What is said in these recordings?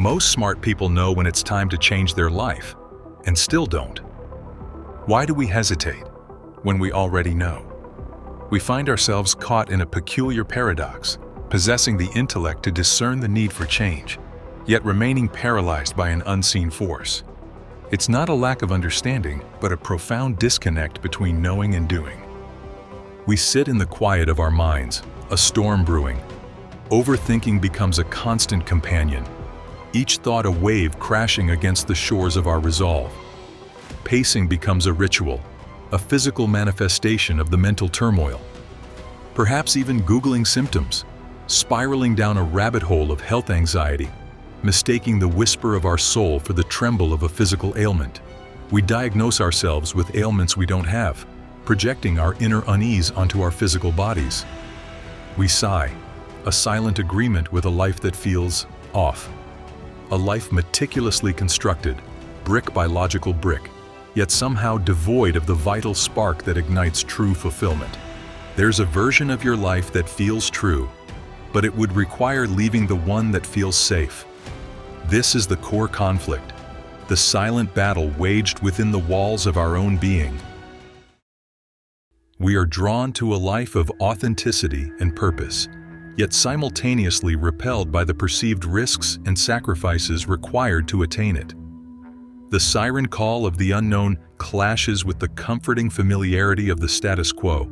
Most smart people know when it's time to change their life, and still don't. Why do we hesitate when we already know? We find ourselves caught in a peculiar paradox, possessing the intellect to discern the need for change, yet remaining paralyzed by an unseen force. It's not a lack of understanding, but a profound disconnect between knowing and doing. We sit in the quiet of our minds, a storm brewing. Overthinking becomes a constant companion, each thought a wave crashing against the shores of our resolve. Pacing becomes a ritual, a physical manifestation of the mental turmoil. Perhaps even Googling symptoms, spiraling down a rabbit hole of health anxiety, mistaking the whisper of our soul for the tremble of a physical ailment. We diagnose ourselves with ailments we don't have, projecting our inner unease onto our physical bodies. We sigh, a silent agreement with a life that feels off. A life meticulously constructed, brick by logical brick, yet somehow devoid of the vital spark that ignites true fulfillment. There's a version of your life that feels true, but it would require leaving the one that feels safe. This is the core conflict, the silent battle waged within the walls of our own being. We are drawn to a life of authenticity and purpose, yet simultaneously repelled by the perceived risks and sacrifices required to attain it. The siren call of the unknown clashes with the comforting familiarity of the status quo,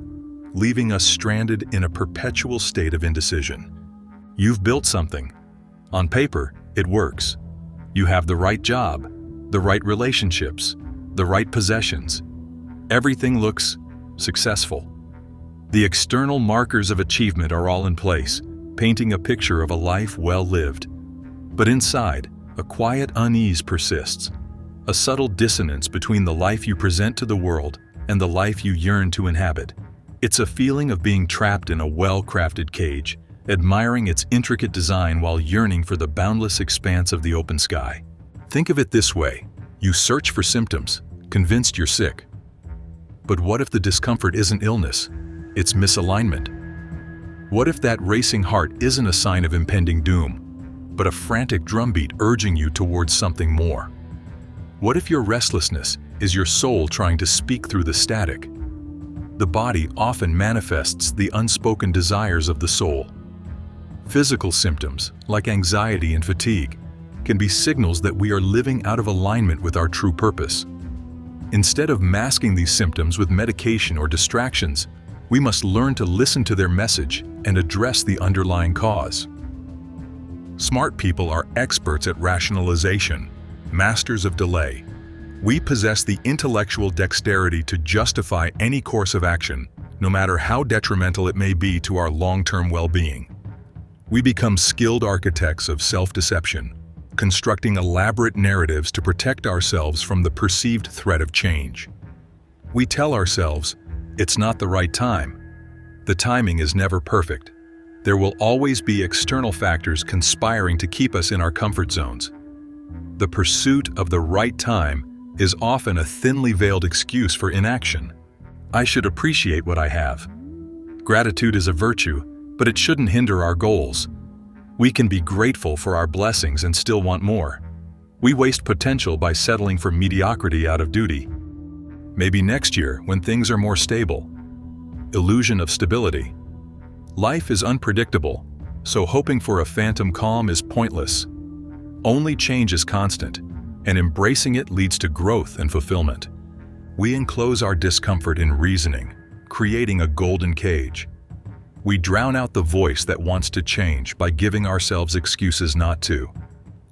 leaving us stranded in a perpetual state of indecision. You've built something. On paper, it works. You have the right job, the right relationships, the right possessions. Everything looks successful. The external markers of achievement are all in place, painting a picture of a life well lived. But inside, a quiet unease persists, a subtle dissonance between the life you present to the world and the life you yearn to inhabit. It's a feeling of being trapped in a well-crafted cage, admiring its intricate design while yearning for the boundless expanse of the open sky. Think of it this way: you search for symptoms, convinced you're sick. But what if the discomfort isn't illness? It's misalignment. What if that racing heart isn't a sign of impending doom, but a frantic drumbeat urging you towards something more? What if your restlessness is your soul trying to speak through the static? The body often manifests the unspoken desires of the soul. Physical symptoms, like anxiety and fatigue, can be signals that we are living out of alignment with our true purpose. Instead of masking these symptoms with medication or distractions, we must learn to listen to their message and address the underlying cause. Smart people are experts at rationalization, masters of delay. We possess the intellectual dexterity to justify any course of action, no matter how detrimental it may be to our long-term well-being. We become skilled architects of self-deception, constructing elaborate narratives to protect ourselves from the perceived threat of change. We tell ourselves, it's not the right time. The timing is never perfect. There will always be external factors conspiring to keep us in our comfort zones. The pursuit of the right time is often a thinly veiled excuse for inaction. I should appreciate what I have. Gratitude is a virtue, but it shouldn't hinder our goals. We can be grateful for our blessings and still want more. We waste potential by settling for mediocrity out of duty. Maybe next year, when things are more stable. Illusion of stability. Life is unpredictable, so hoping for a phantom calm is pointless. Only change is constant, and embracing it leads to growth and fulfillment. We enclose our discomfort in reasoning, creating a golden cage. We drown out the voice that wants to change by giving ourselves excuses not to.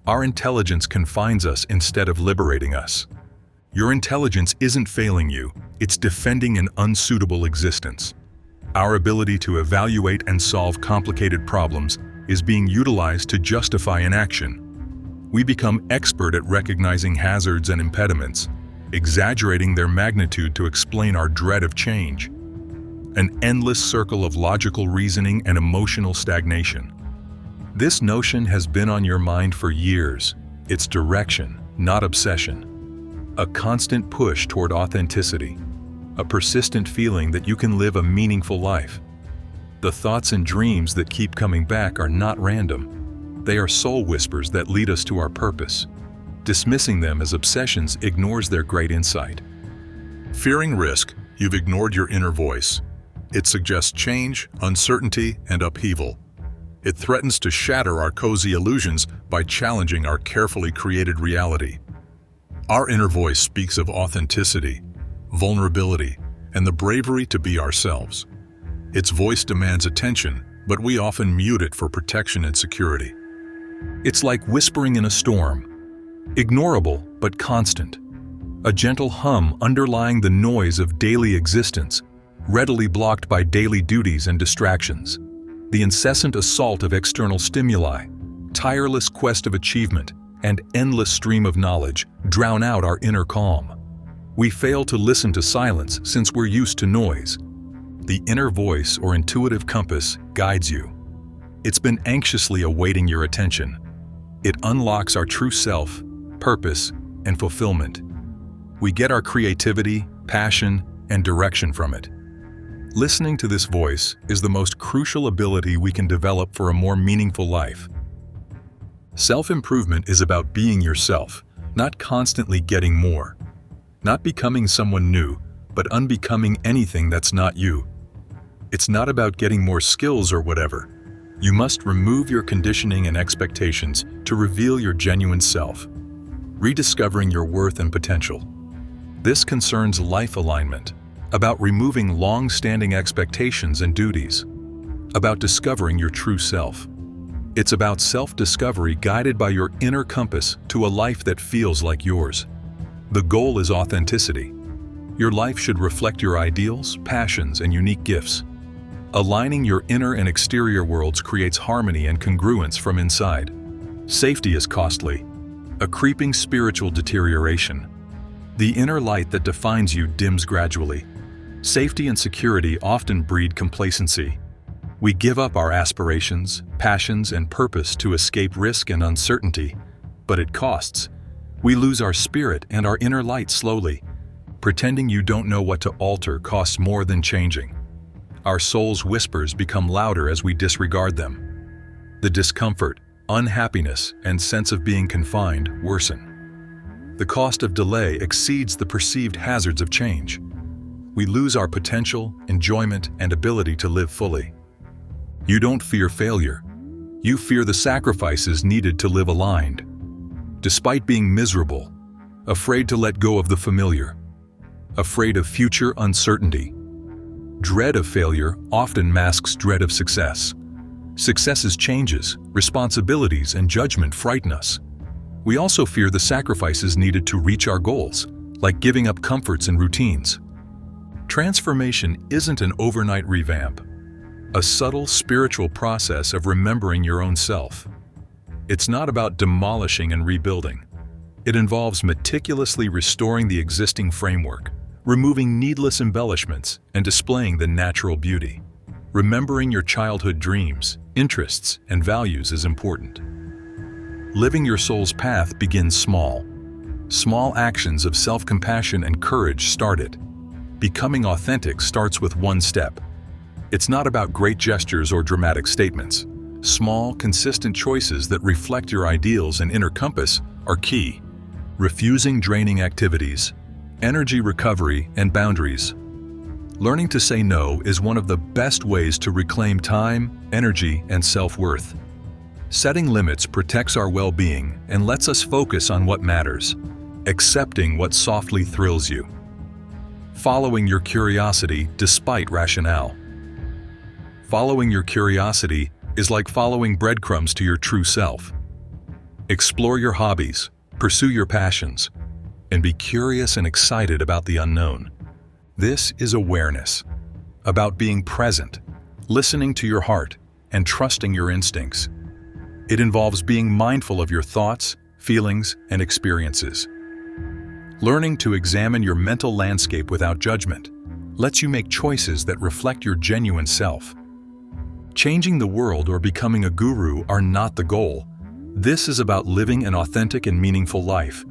Our intelligence confines us instead of liberating us. Your intelligence isn't failing you, it's defending an unsuitable existence. Our ability to evaluate and solve complicated problems is being utilized to justify inaction. We become expert at recognizing hazards and impediments, exaggerating their magnitude to explain our dread of change. An endless circle of logical reasoning and emotional stagnation. This notion has been on your mind for years. It's direction, not obsession. A constant push toward authenticity. A persistent feeling that you can live a meaningful life. The thoughts and dreams that keep coming back are not random. They are soul whispers that lead us to our purpose. Dismissing them as obsessions ignores their great insight. Fearing risk, you've ignored your inner voice. It suggests change, uncertainty, and upheaval. It threatens to shatter our cozy illusions by challenging our carefully created reality. Our inner voice speaks of authenticity, vulnerability, and the bravery to be ourselves. Its voice demands attention, but we often mute it for protection and security. It's like whispering in a storm, ignorable but constant. A gentle hum underlying the noise of daily existence, readily blocked by daily duties and distractions. The incessant assault of external stimuli, tireless quest of achievement, and endless stream of knowledge drown out our inner calm. We fail to listen to silence since we're used to noise. The inner voice or intuitive compass guides you. It's been anxiously awaiting your attention. It unlocks our true self, purpose, and fulfillment. We get our creativity, passion, and direction from it. Listening to this voice is the most crucial ability we can develop for a more meaningful life. Self-improvement is about being yourself, not constantly getting more. Not becoming someone new, but unbecoming anything that's not you. It's not about getting more skills or whatever. You must remove your conditioning and expectations to reveal your genuine self, rediscovering your worth and potential. This concerns life alignment, about removing long-standing expectations and duties, about discovering your true self. It's about self-discovery guided by your inner compass to a life that feels like yours. The goal is authenticity. Your life should reflect your ideals, passions, and unique gifts. Aligning your inner and exterior worlds creates harmony and congruence from inside. Safety is costly, a creeping spiritual deterioration. The inner light that defines you dims gradually. Safety and security often breed complacency. We give up our aspirations, passions, and purpose to escape risk and uncertainty, but it costs. We lose our spirit and our inner light slowly. Pretending you don't know what to alter costs more than changing. Our soul's whispers become louder as we disregard them. The discomfort, unhappiness, and sense of being confined worsen. The cost of delay exceeds the perceived hazards of change. We lose our potential, enjoyment, and ability to live fully. You don't fear failure. You fear the sacrifices needed to live aligned. Despite being miserable, afraid to let go of the familiar, afraid of future uncertainty. Dread of failure often masks dread of success. Success's changes, responsibilities, and judgment frighten us. We also fear the sacrifices needed to reach our goals, like giving up comforts and routines. Transformation isn't an overnight revamp, a subtle spiritual process of remembering your own self. It's not about demolishing and rebuilding. It involves meticulously restoring the existing framework, removing needless embellishments, and displaying the natural beauty. Remembering your childhood dreams, interests, and values is important. Living your soul's path begins small. Small actions of self-compassion and courage start it. Becoming authentic starts with one step. It's not about great gestures or dramatic statements. Small, consistent choices that reflect your ideals and inner compass are key. Refusing draining activities, energy recovery, and boundaries. Learning to say no is one of the best ways to reclaim time, energy, and self-worth. Setting limits protects our well-being and lets us focus on what matters, accepting what softly thrills you. Following your curiosity despite rationale. Following your curiosity is like following breadcrumbs to your true self. Explore your hobbies, pursue your passions, and be curious and excited about the unknown. This is awareness, about being present, listening to your heart, and trusting your instincts. It involves being mindful of your thoughts, feelings, and experiences. Learning to examine your mental landscape without judgment lets you make choices that reflect your genuine self. Changing the world or becoming a guru are not the goal. This is about living an authentic and meaningful life.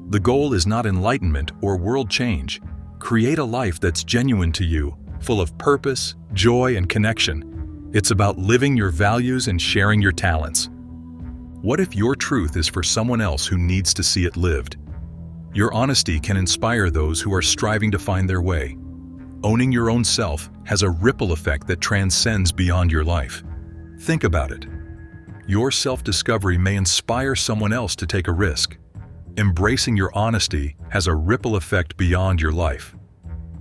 The goal is not enlightenment or world change. Create a life that's genuine to you, full of purpose, joy, and connection. It's about living your values and sharing your talents. What if your truth is for someone else who needs to see it lived? Your honesty can inspire those who are striving to find their way. Owning your own self has a ripple effect that transcends beyond your life. Think about it. Your self-discovery may inspire someone else to take a risk. Embracing your honesty has a ripple effect beyond your life.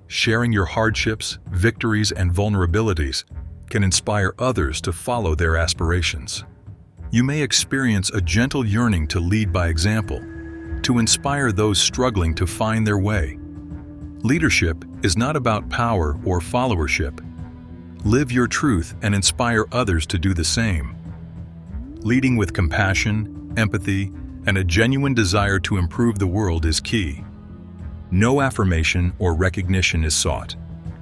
Sharing your hardships, victories, and vulnerabilities can inspire others to follow their aspirations. You may experience a gentle yearning to lead by example, to inspire those struggling to find their way. Leadership is not about power or followership. Live your truth and inspire others to do the same. Leading with compassion, empathy, and a genuine desire to improve the world is key. No affirmation or recognition is sought.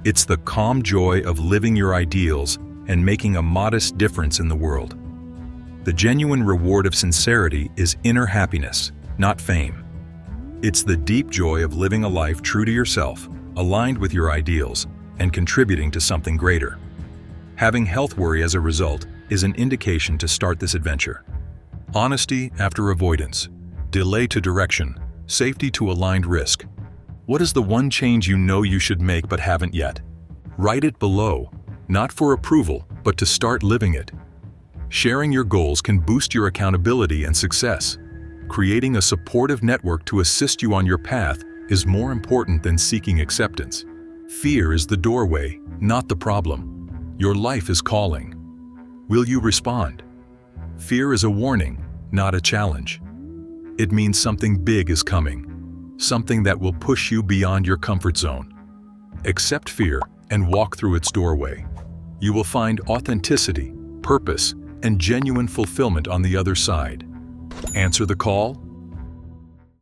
It's the calm joy of living your ideals and making a modest difference in the world. The genuine reward of sincerity is inner happiness, not fame. It's the deep joy of living a life true to yourself, aligned with your ideals, and contributing to something greater. Having health worry as a result is an indication to start this adventure. Honesty after avoidance, delay to direction, safety to aligned risk. What is the one change you know you should make but haven't yet? Write it below, not for approval, but to start living it. Sharing your goals can boost your accountability and success. Creating a supportive network to assist you on your path is more important than seeking acceptance. Fear is the doorway, not the problem. Your life is calling. Will you respond? Fear is a warning, not a challenge. It means something big is coming, something that will push you beyond your comfort zone. Accept fear and walk through its doorway. You will find authenticity, purpose, and genuine fulfillment on the other side. Answer the call,